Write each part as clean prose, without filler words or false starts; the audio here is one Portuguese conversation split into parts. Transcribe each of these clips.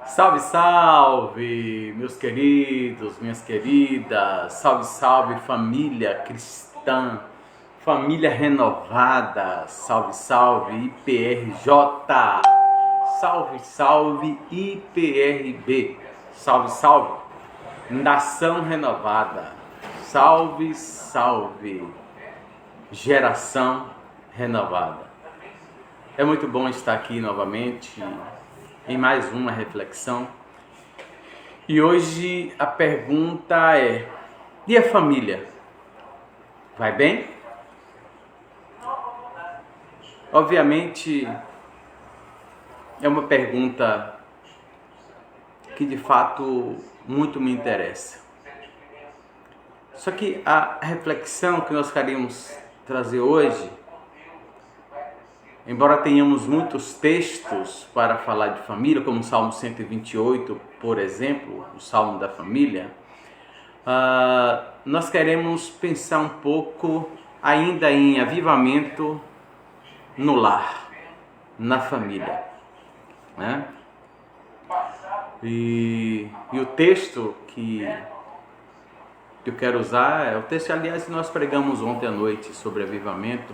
Salve, salve, meus queridos, minhas queridas, salve, salve, família cristã, família renovada, salve, salve, IPRJ, salve, salve, IPRB, salve, salve, nação renovada, salve, salve, geração renovada. É muito bom estar aqui novamente em mais uma reflexão. E hoje a pergunta é: e a família? Vai bem? Obviamente é uma pergunta que de fato muito me interessa. Só que a reflexão que nós queremos trazer hoje, embora tenhamos muitos textos para falar de família, como o Salmo 128, por exemplo, o Salmo da Família, nós queremos pensar um pouco ainda em avivamento no lar, na família, né? E o texto que eu quero usar é o texto, aliás, que nós pregamos ontem à noite sobre avivamento.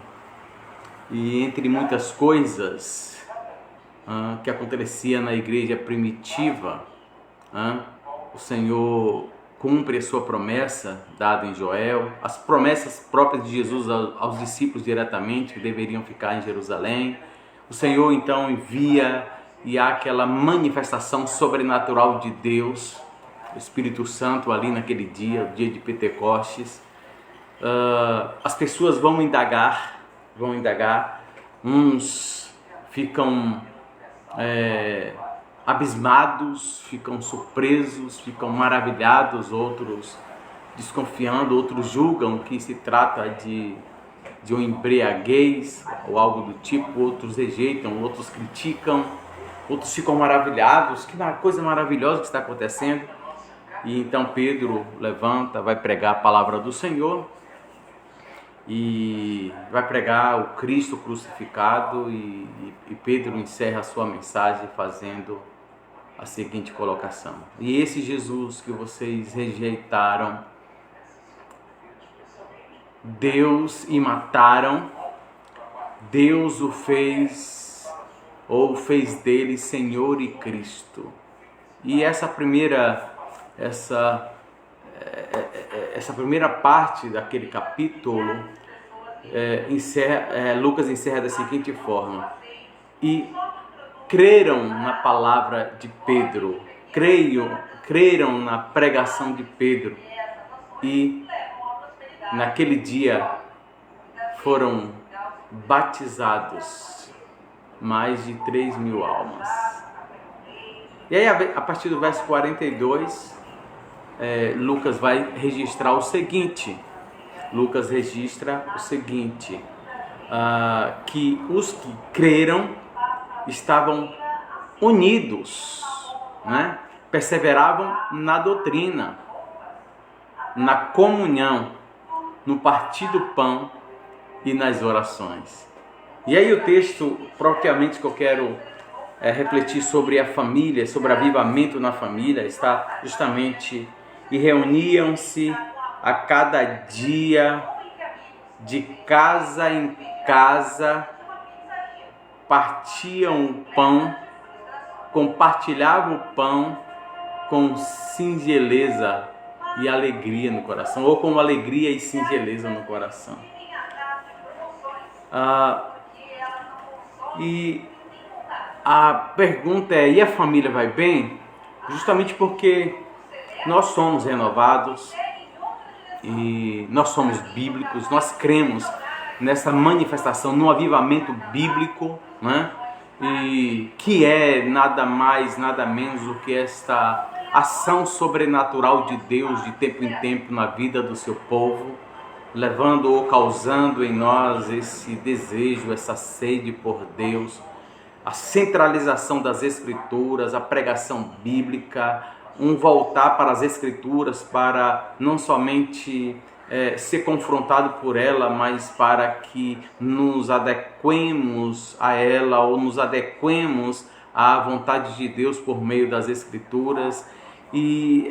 E entre muitas coisas que acontecia na igreja primitiva, o Senhor cumpre a sua promessa dada em Joel, as promessas próprias de Jesus aos discípulos diretamente, que deveriam ficar em Jerusalém. O Senhor então envia e há aquela manifestação sobrenatural de Deus, o Espírito Santo ali naquele dia, o dia de Pentecostes. As pessoas vão indagar, uns ficam abismados, ficam surpresos, ficam maravilhados, outros desconfiando, outros julgam que se trata de um embriaguez ou algo do tipo, outros rejeitam, outros criticam, outros ficam maravilhados, que coisa maravilhosa que está acontecendo. E então Pedro levanta, vai pregar a palavra do Senhor, e vai pregar o Cristo crucificado, e Pedro encerra a sua mensagem fazendo a seguinte colocação: e esse Jesus que vocês rejeitaram, Deus e mataram, Deus o fez, ou fez dele Senhor e Cristo. E essa primeira parte daquele capítulo, Lucas encerra da seguinte forma: e creram na palavra de Pedro, creram na pregação de Pedro, e naquele dia foram batizados mais de 3.000 almas. E aí, a partir do verso 42, Lucas vai registrar o seguinte: que os que creram estavam unidos, né? Perseveravam na doutrina, na comunhão, no partir do pão e nas orações. E aí o texto propriamente que eu quero refletir sobre a família, sobre avivamento na família, está justamente: e reuniam-se a cada dia, de casa em casa, partiam o pão, compartilhavam o pão com singeleza e alegria no coração, ou com alegria e singeleza no coração. E a pergunta é: e a família vai bem? Justamente porque nós somos renovados e nós somos bíblicos, nós cremos nessa manifestação, no avivamento bíblico, né? E que é nada mais, nada menos do que esta ação sobrenatural de Deus de tempo em tempo na vida do seu povo, levando ou causando em nós esse desejo, essa sede por Deus, a centralização das Escrituras, a pregação bíblica, um voltar para as Escrituras para não somente ser confrontado por ela, mas para que nos adequemos a ela, ou nos adequemos à vontade de Deus por meio das Escrituras e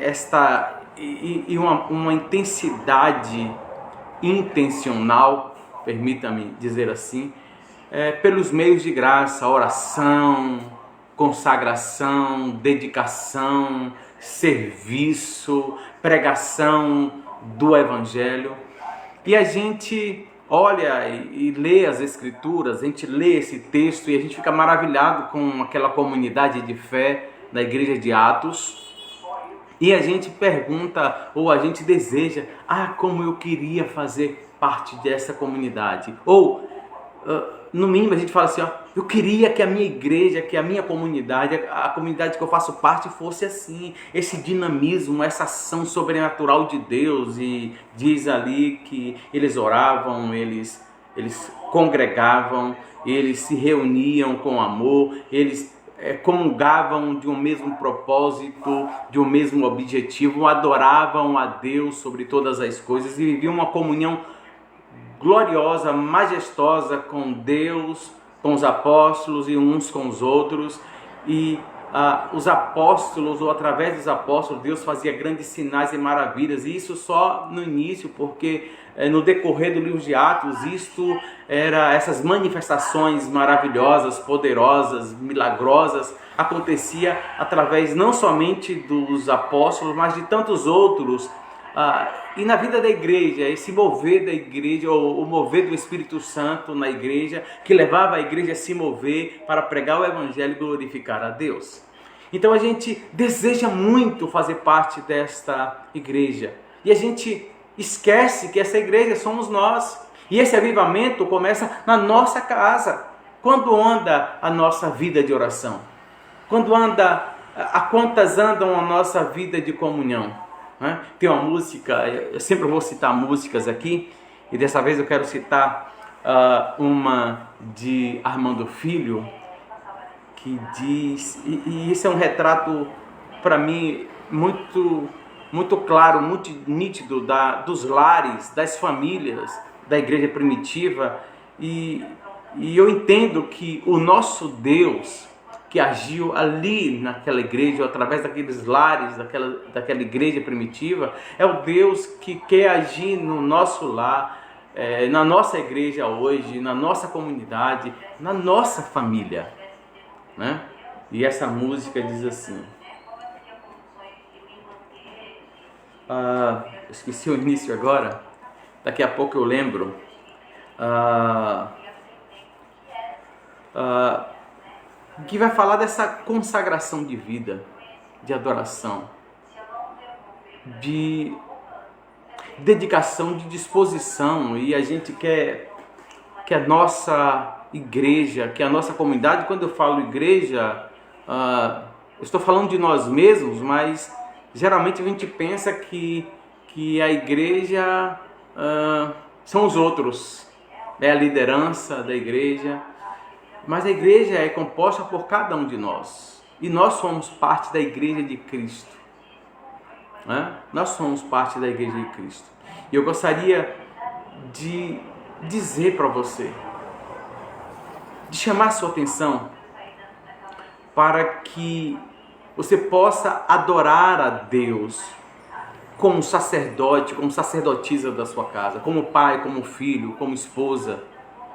uma intensidade intencional, permita-me dizer assim, pelos meios de graça, oração, consagração, dedicação, serviço, pregação do Evangelho. E a gente olha e lê as Escrituras, a gente lê esse texto e a gente fica maravilhado com aquela comunidade de fé da igreja de Atos. E a gente pergunta, ou a gente deseja, como eu queria fazer parte dessa comunidade. Ou, no mínimo, a gente fala assim, eu queria que a minha igreja, que a minha comunidade, a comunidade que eu faço parte fosse assim, esse dinamismo, essa ação sobrenatural de Deus. E diz ali que eles oravam, eles congregavam, eles se reuniam com amor, eles comungavam de um mesmo propósito, de um mesmo objetivo, adoravam a Deus sobre todas as coisas e viviam uma comunhão gloriosa, majestosa com Deus, com os apóstolos e uns com os outros. E os apóstolos, ou através dos apóstolos, Deus fazia grandes sinais e maravilhas. E isso só no início, porque no decorrer do livro de Atos, essas manifestações maravilhosas, poderosas, milagrosas, acontecia através não somente dos apóstolos, mas de tantos outros. E na vida da igreja, esse mover da igreja, ou o mover do Espírito Santo na igreja, que levava a igreja a se mover para pregar o Evangelho e glorificar a Deus. Então a gente deseja muito fazer parte desta igreja. E a gente esquece que essa igreja somos nós. E esse avivamento começa na nossa casa. Quando anda a nossa vida de oração? A quantas andam a nossa vida de comunhão? Tem uma música, eu sempre vou citar músicas aqui, e dessa vez eu quero citar uma de Armando Filho, que diz, e isso é um retrato para mim muito claro, muito nítido dos lares, das famílias da igreja primitiva, e eu entendo que o nosso Deus, que agiu ali naquela igreja, através daqueles lares, daquela igreja primitiva, é o Deus que quer agir no nosso lar, na nossa igreja hoje, na nossa comunidade, na nossa família, né? E essa música diz assim, esqueci o início agora, daqui a pouco eu lembro, que vai falar dessa consagração de vida, de adoração, de dedicação, de disposição. E a gente quer que a nossa igreja, que a nossa comunidade, quando eu falo igreja, eu estou falando de nós mesmos, mas geralmente a gente pensa que a igreja são os outros, é a liderança da igreja. Mas a igreja é composta por cada um de nós. E nós somos parte da igreja de Cristo. Nós somos parte da igreja de Cristo. E eu gostaria de dizer para você, de chamar a sua atenção, para que você possa adorar a Deus como sacerdote, como sacerdotisa da sua casa, como pai, como filho, como esposa,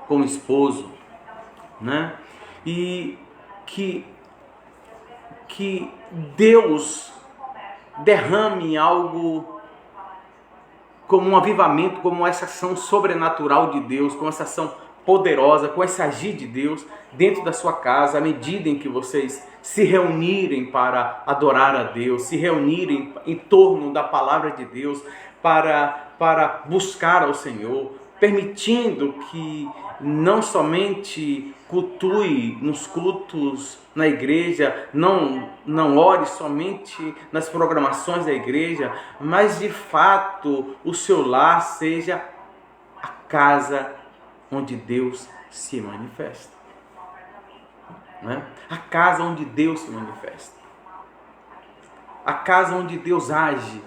como esposo. E que Deus derrame algo como um avivamento, como essa ação sobrenatural de Deus, com essa ação poderosa, com esse agir de Deus dentro da sua casa, à medida em que vocês se reunirem para adorar a Deus, se reunirem em torno da palavra de Deus para buscar ao Senhor, permitindo que não somente cultue nos cultos na igreja, não ore somente nas programações da igreja, mas de fato o seu lar seja a casa onde Deus se manifesta. A casa onde Deus se manifesta. A casa onde Deus age.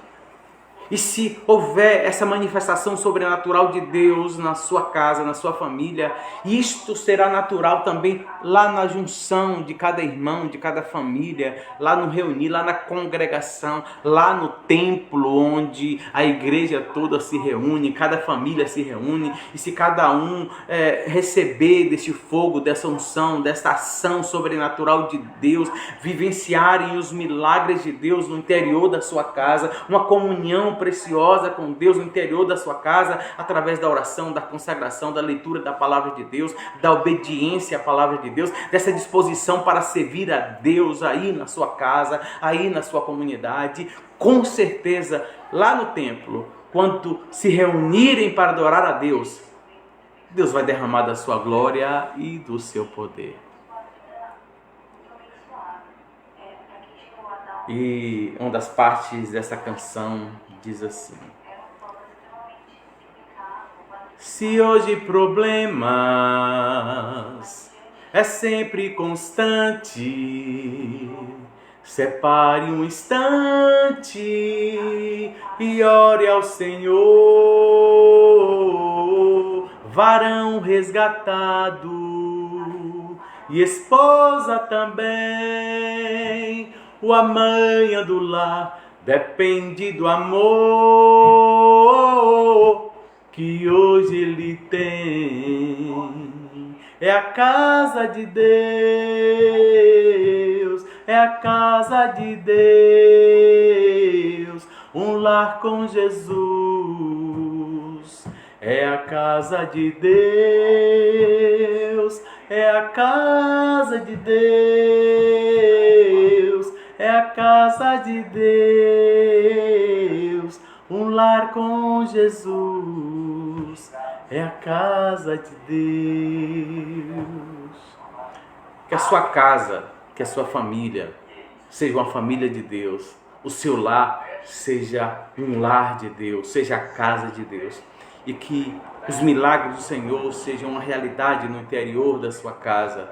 E se houver essa manifestação sobrenatural de Deus na sua casa, na sua família, isto será natural também lá na junção de cada irmão, de cada família, lá no reunir, lá na congregação, lá no templo onde a igreja toda se reúne, cada família se reúne. E se cada um receber deste fogo, dessa unção, dessa ação sobrenatural de Deus, vivenciarem os milagres de Deus no interior da sua casa, uma comunhão preciosa com Deus no interior da sua casa, através da oração, da consagração, da leitura da palavra de Deus, da obediência à palavra de Deus, dessa disposição para servir a Deus aí na sua casa, aí na sua comunidade. Com certeza, lá no templo, quando se reunirem para adorar a Deus, Deus vai derramar da sua glória e do seu poder. E uma das partes dessa canção diz assim: se hoje problemas é sempre constante, separe um instante e ore ao Senhor. Varão resgatado e esposa também, o amanhã do lar depende do amor que hoje ele tem. É a casa de Deus, é a casa de Deus, um lar com Jesus. É a casa de Deus, é a casa de Deus, é a casa de Deus, um lar com Jesus. É a casa de Deus. Que a sua casa, que a sua família seja uma família de Deus. O seu lar seja um lar de Deus, seja a casa de Deus. E que os milagres do Senhor sejam uma realidade no interior da sua casa,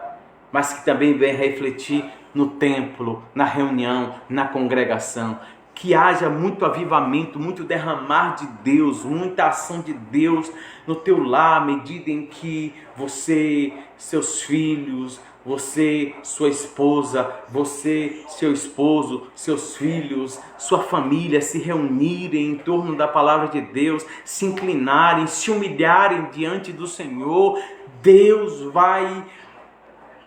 mas que também venha refletir no templo, na reunião, na congregação. Que haja muito avivamento, muito derramar de Deus, muita ação de Deus no teu lar, à medida em que você, seus filhos, você, sua esposa, você, seu esposo, seus filhos, sua família se reunirem em torno da palavra de Deus, se inclinarem, se humilharem diante do Senhor. Deus vai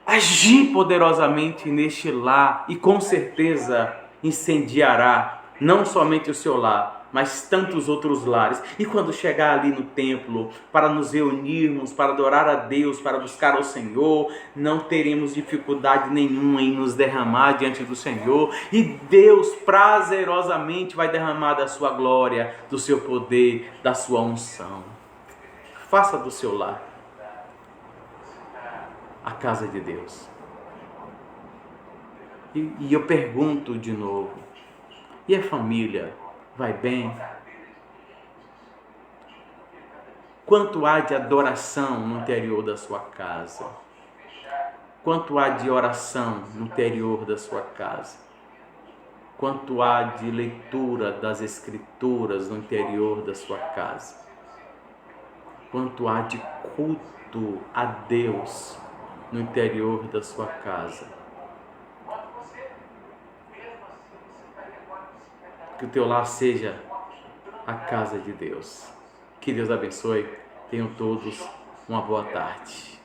agir poderosamente neste lar e com certeza incendiará não somente o seu lar, mas tantos outros lares. E quando chegar ali no templo, para nos reunirmos, para adorar a Deus, para buscar ao Senhor, não teremos dificuldade nenhuma em nos derramar diante do Senhor. E Deus prazerosamente vai derramar da sua glória, do seu poder, da sua unção. Faça do seu lar a casa de Deus. E eu pergunto de novo, e a família vai bem? Quanto há de adoração no interior da sua casa? Quanto há de oração no interior da sua casa? Quanto há de leitura das Escrituras no interior da sua casa? Quanto há de culto a Deus no interior da sua casa? Que o teu lar seja a casa de Deus. Que Deus abençoe. Tenham todos uma boa tarde.